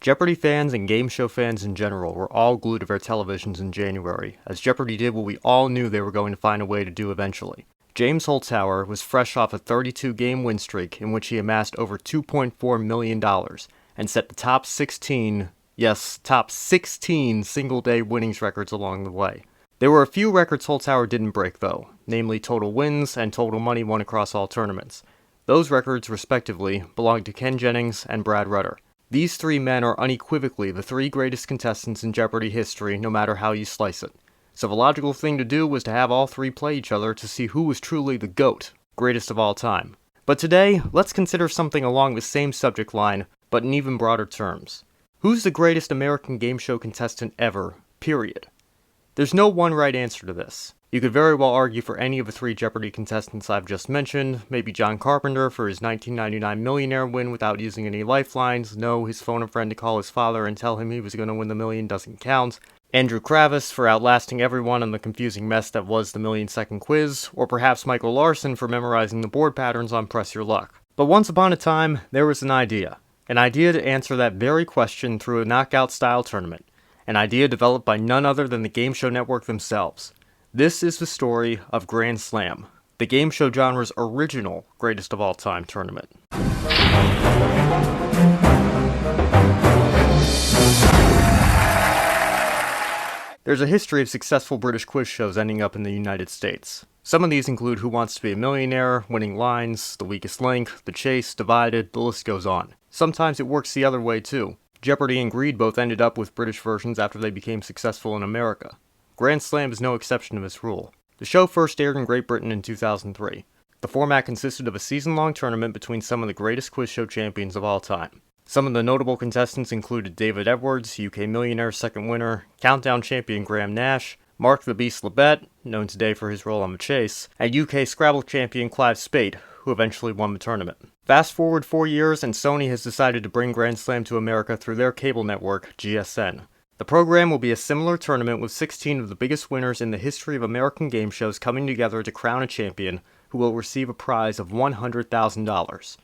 Jeopardy fans and game show fans in general were all glued to their televisions in January, as Jeopardy did what we all knew they were going to find a way to do eventually. James Holzhauer was fresh off a 32-game win streak in which he amassed over $2.4 million and set the top 16 single-day winnings records along the way. There were a few records Holzhauer didn't break though, namely total wins and total money won across all tournaments. Those records, respectively, belonged to Ken Jennings and Brad Rutter. These three men are unequivocally the three greatest contestants in Jeopardy history, no matter how you slice it. So the logical thing to do was to have all three play each other to see who was truly the GOAT, greatest of all time. But today, let's consider something along the same subject line, but in even broader terms. Who's the greatest American game show contestant ever, period? There's no one right answer to this. You could very well argue for any of the three Jeopardy contestants I've just mentioned, maybe John Carpenter for his 1999 Millionaire win without using any lifelines, no, his phone a friend to call his father and tell him he was going to win the million doesn't count, Andrew Kravis for outlasting everyone in the confusing mess that was the million-second quiz, or perhaps Michael Larson for memorizing the board patterns on Press Your Luck. But once upon a time, there was an idea to answer that very question through a knockout-style tournament, an idea developed by none other than the Game Show Network themselves. This is the story of Grand Slam, the game show genre's original greatest of all time tournament. There's a history of successful British quiz shows ending up in the United States. Some of these include Who Wants to Be a Millionaire, Winning Lines, The Weakest Link, The Chase, Divided, the list goes on. Sometimes it works the other way too. Jeopardy and Greed both ended up with British versions after they became successful in America. Grand Slam is no exception to this rule. The show first aired in Great Britain in 2003. The format consisted of a season-long tournament between some of the greatest quiz show champions of all time. Some of the notable contestants included David Edwards, UK Millionaire second winner, Countdown champion Graham Nash, Mark the Beast Labette, known today for his role on The Chase, and UK Scrabble champion Clive Spate, who eventually won the tournament. Fast forward 4 years and Sony has decided to bring Grand Slam to America through their cable network, GSN. The program will be a similar tournament with 16 of the biggest winners in the history of American game shows coming together to crown a champion who will receive a prize of $100,000,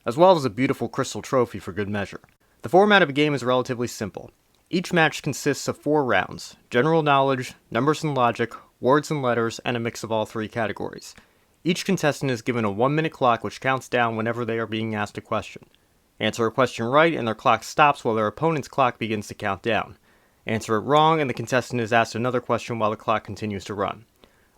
as well as a beautiful crystal trophy for good measure. The format of the game is relatively simple. Each match consists of 4 rounds: general knowledge, numbers and logic, words and letters, and a mix of all 3 categories. Each contestant is given a 1-minute clock which counts down whenever they are being asked a question. Answer a question right and their clock stops while their opponent's clock begins to count down. Answer it wrong and the contestant is asked another question while the clock continues to run.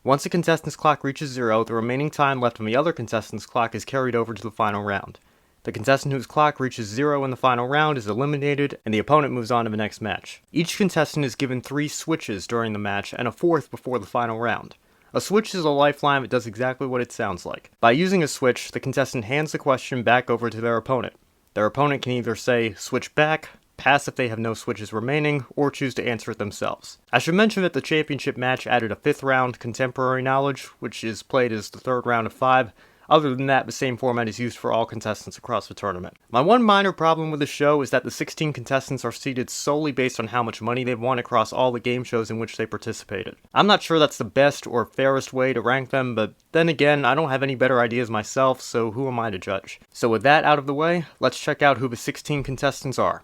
Once the contestant's clock reaches 0, the remaining time left on the other contestant's clock is carried over to the final round. The contestant whose clock reaches 0 in the final round is eliminated, and the opponent moves on to the next match. Each contestant is given 3 switches during the match, and a 4th before the final round. A switch is a lifeline that does exactly what it sounds like. By using a switch, the contestant hands the question back over to their opponent. Their opponent can either say, switch back, pass if they have no switches remaining, or choose to answer it themselves. I should mention that the championship match added a 5th round, Contemporary Knowledge, which is played as the 3rd round of 5. Other than that, the same format is used for all contestants across the tournament. My one minor problem with the show is that the 16 contestants are seeded solely based on how much money they've won across all the game shows in which they participated. I'm not sure that's the best or fairest way to rank them, but then again, I don't have any better ideas myself, so who am I to judge? So with that out of the way, let's check out who the 16 contestants are.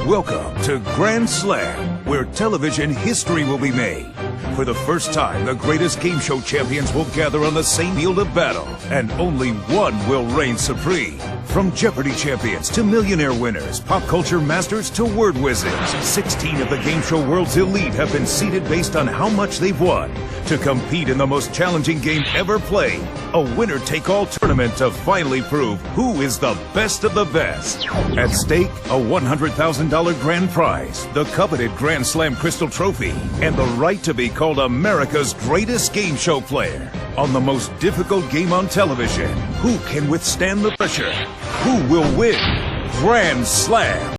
Welcome to Grand Slam, where television history will be made. For the first time, the greatest game show champions will gather on the same field of battle, and only one will reign supreme. From Jeopardy champions to Millionaire winners, pop culture masters to word wizards, 16 of the game show world's elite have been seeded based on how much they've won to compete in the most challenging game ever played, a winner-take-all tournament to finally prove who is the best of the best. At stake, a $100,000 grand prize, the coveted Grand Slam Crystal Trophy, and the right to be called America's greatest game show player. On the most difficult game on television, who can withstand the pressure? Who will win Grand Slam?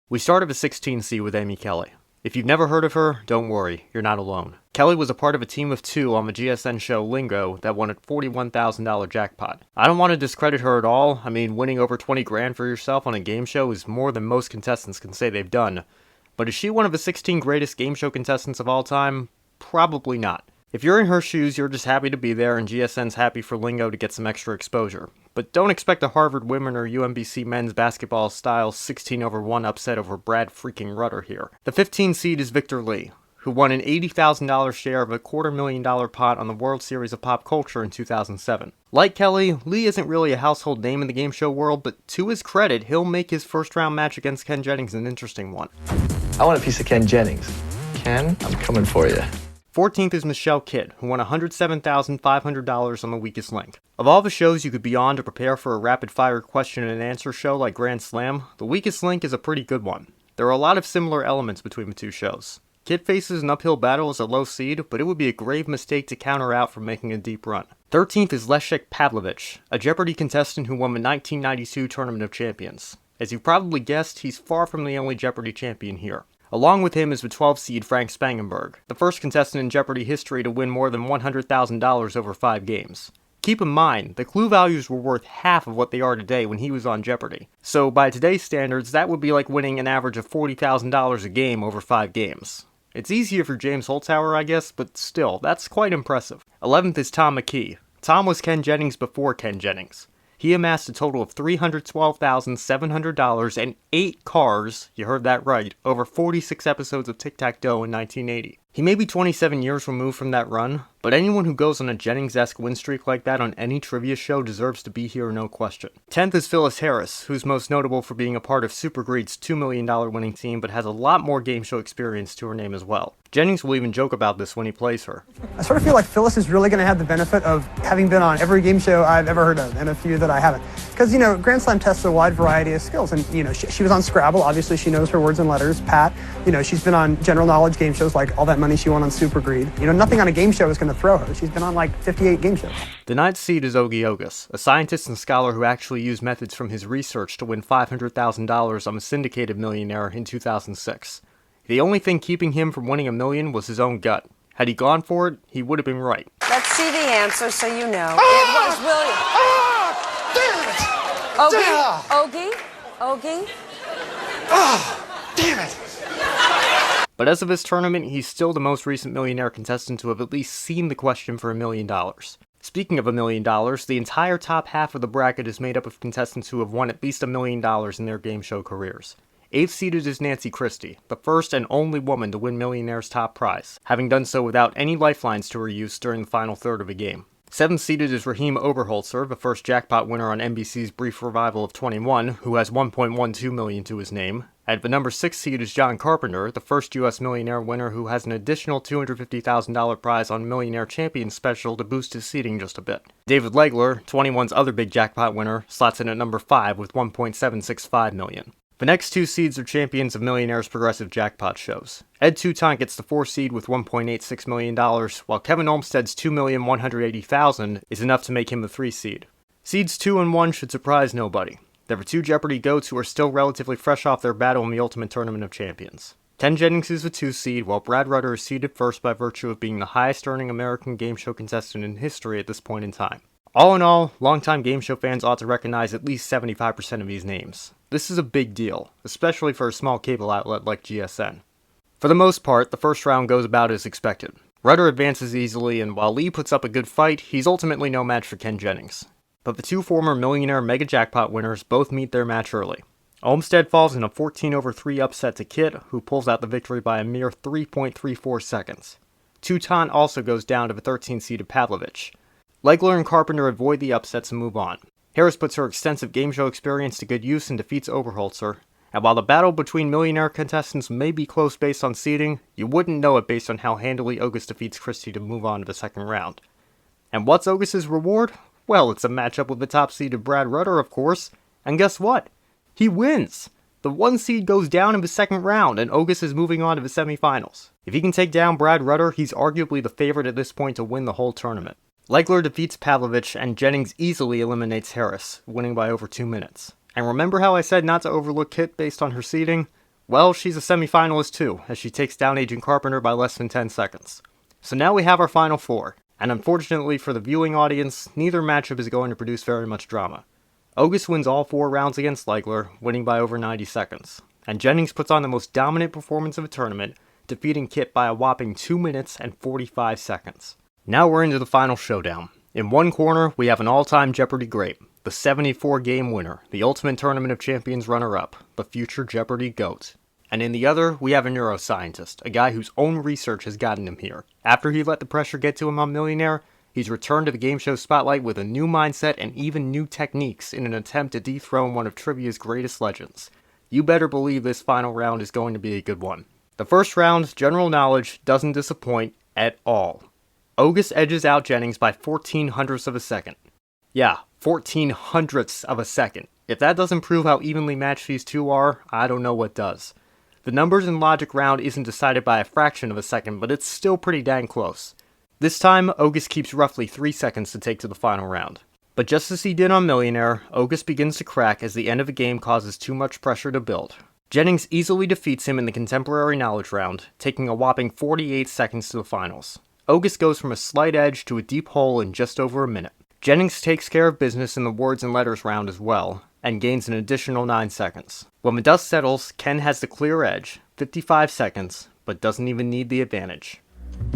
We started the 16 seed with Amy Kelly. If you've never heard of her, don't worry, you're not alone. Kelly was a part of a team of 2 on the GSN show Lingo that won a $41,000 jackpot. I don't want to discredit her at all. I mean, winning over 20 grand for yourself on a game show is more than most contestants can say they've done. But is she one of the 16 greatest game show contestants of all time? Probably not. If you're in her shoes, you're just happy to be there, and GSN's happy for Lingo to get some extra exposure. But don't expect a Harvard women or UMBC men's basketball style 16-1 upset over Brad freaking Rutter here. The 15 seed is Victor Lee, who won an $80,000 share of a $250,000 pot on the World Series of Pop Culture in 2007. Like Kelly, Lee isn't really a household name in the game show world, but to his credit, he'll make his first round match against Ken Jennings an interesting one. I want a piece of Ken Jennings. Ken, I'm coming for you. 14th is Michelle Kidd, who won $107,500 on The Weakest Link. Of all the shows you could be on to prepare for a rapid-fire question and answer show like Grand Slam, The Weakest Link is a pretty good one. There are a lot of similar elements between the two shows. Kidd faces an uphill battle as a low seed, but it would be a grave mistake to counter out from making a deep run. 13th is Leszek Pavlovich, a Jeopardy contestant who won the 1992 Tournament of Champions. As you probably guessed, he's far from the only Jeopardy champion here. Along with him is the 12th seed Frank Spangenberg, the first contestant in Jeopardy history to win more than $100,000 over 5 games. Keep in mind, the clue values were worth half of what they are today when he was on Jeopardy. So by today's standards, that would be like winning an average of $40,000 a game over 5 games. It's easier for James Holzhauer, I guess, but still, that's quite impressive. 11th is Tom McKee. Tom was Ken Jennings before Ken Jennings. He amassed a total of $312,700 and 8 cars, you heard that right, over 46 episodes of Tic-Tac-Toe in 1980. He may be 27 years removed from that run, but anyone who goes on a Jennings-esque win streak like that on any trivia show deserves to be here, no question. 10th is Phyllis Harris, who's most notable for being a part of Super Greed's $2 million winning team, but has a lot more game show experience to her name as well. Jennings will even joke about this when he plays her. I sort of feel like Phyllis is really going to have the benefit of having been on every game show I've ever heard of, and a few that I haven't. Because, Grand Slam tests a wide variety of skills, and, she was on Scrabble, obviously she knows her words and letters. Pat, she's been on general knowledge game shows like All That Money She Won on Super Greed. Nothing on a game show is going to throw her. She's been on like 58 game shows. The 9th seed is Ogie Ogus, a scientist and scholar who actually used methods from his research to win $500,000 on the syndicated Millionaire in 2006. The only thing keeping him from winning $1 million was his own gut. Had he gone for it, he would have been right. Let's see the answer so you know. It was William. Damn it! Ogie? Damn it! But as of this tournament, he's still the most recent Millionaire contestant to have at least seen the question for $1 million. Speaking of $1 million, the entire top half of the bracket is made up of contestants who have won at least $1 million in their game show careers. 8th seeded is Nancy Christie, the first and only woman to win Millionaire's top prize, having done so without any lifelines to her use during the final third of a game. 7th seeded is Raheem Oberholzer, the first jackpot winner on NBC's brief revival of 21, who has $1.12 million to his name. And the number 6 seed is John Carpenter, the first U.S. Millionaire winner who has an additional $250,000 prize on Millionaire Champion Special to boost his seeding just a bit. David Legler, 21's other big jackpot winner, slots in at number 5 with $1.765 million. The next 2 seeds are champions of Millionaire's progressive jackpot shows. Ed Toutant gets the 4 seed with $1.86 million, while Kevin Olmstead's $2,180,000 is enough to make him the 3 seed. Seeds 2 and 1 should surprise nobody. There are 2 Jeopardy GOATs who are still relatively fresh off their battle in the Ultimate Tournament of Champions. Ken Jennings is the 2 seed, while Brad Rutter is seeded first by virtue of being the highest earning American game show contestant in history at this point in time. All in all, longtime game show fans ought to recognize at least 75% of these names. This is a big deal, especially for a small cable outlet like GSN. For the most part, the first round goes about as expected. Rutter advances easily, and while Lee puts up a good fight, he's ultimately no match for Ken Jennings. But the 2 former Millionaire Mega Jackpot winners both meet their match early. Olmstead falls in a 14-3 upset to Kidd, who pulls out the victory by a mere 3.34 seconds. Toutant also goes down to the 13-seeded Pavlovich. Legler and Carpenter avoid the upsets and move on. Harris puts her extensive game show experience to good use and defeats Oberholzer, and while the battle between Millionaire contestants may be close based on seeding, you wouldn't know it based on how handily Ogus defeats Christie to move on to the second round. And what's Ogus's reward? Well, it's a matchup with the top-seeded Brad Rutter, of course, and guess what? He wins! The 1 seed goes down in the second round, and Ogus is moving on to the semifinals. If he can take down Brad Rutter, he's arguably the favorite at this point to win the whole tournament. Legler defeats Pavlovich, and Jennings easily eliminates Harris, winning by over 2 minutes. And remember how I said not to overlook Kit based on her seeding? Well, she's a semifinalist too, as she takes down Agent Carpenter by less than 10 seconds. So now we have our final 4, and unfortunately for the viewing audience, neither matchup is going to produce very much drama. Ogus wins all 4 rounds against Legler, winning by over 90 seconds. And Jennings puts on the most dominant performance of the tournament, defeating Kit by a whopping 2 minutes and 45 seconds. Now we're into the final showdown. In one corner, we have an all-time Jeopardy great, the 74-game winner, the Ultimate Tournament of Champions runner-up, the future Jeopardy GOAT. And in the other, we have a neuroscientist, a guy whose own research has gotten him here. After he let the pressure get to him on Millionaire, he's returned to the game show spotlight with a new mindset and even new techniques in an attempt to dethrone one of trivia's greatest legends. You better believe this final round is going to be a good one. The first round, general knowledge, doesn't disappoint at all. August edges out Jennings by 14/100ths of a second. Yeah, 14/100ths of a second. If that doesn't prove how evenly matched these two are, I don't know what does. The numbers and logic round isn't decided by a fraction of a second, but it's still pretty dang close. This time, August keeps roughly 3 seconds to take to the final round. But just as he did on Millionaire, August begins to crack as the end of the game causes too much pressure to build. Jennings easily defeats him in the contemporary knowledge round, taking a whopping 48 seconds to the finals. August goes from a slight edge to a deep hole in just over a minute. Jennings takes care of business in the words and letters round as well, and gains an additional 9 seconds. When the dust settles, Ken has the clear edge, 55 seconds, but doesn't even need the advantage.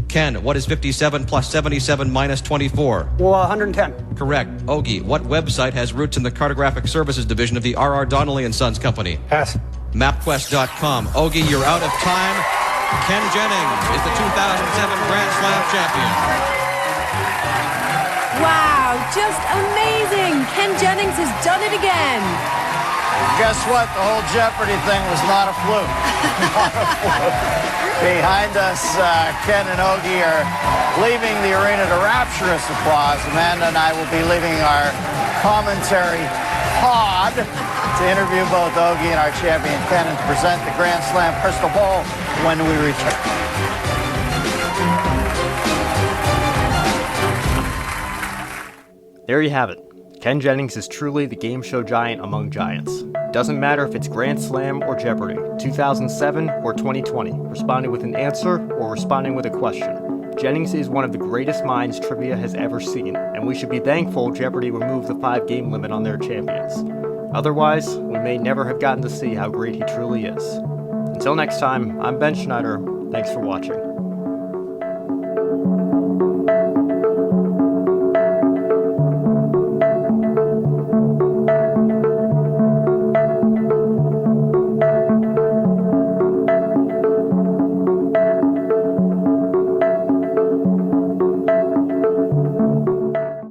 Ken, what is 57 plus 77 minus 24? Well, 110. Correct. Ogie, what website has roots in the cartographic services division of the R.R. Donnelly & Sons Company? Pass. MapQuest.com. Ogie, you're out of time. Ken Jennings is the 2007 Grand Slam champion. Wow, just amazing. Ken Jennings has done it again. Guess what? The whole Jeopardy thing was not a fluke. Not a fluke. Behind us, Ken and Ogie are leaving the arena to rapturous applause. Amanda and I will be leaving our commentary pod to interview both Ogie and our champion Ken and to present the Grand Slam Crystal Ball when we return. There you have it. Ken Jennings is truly the game show giant among giants. Doesn't matter if it's Grand Slam or Jeopardy, 2007 or 2020, responding with an answer or responding with a question. Jennings is one of the greatest minds trivia has ever seen, and we should be thankful Jeopardy removed the 5-game limit on their champions. Otherwise, we may never have gotten to see how great he truly is. Until next time, I'm Ben Schneider. Thanks for watching.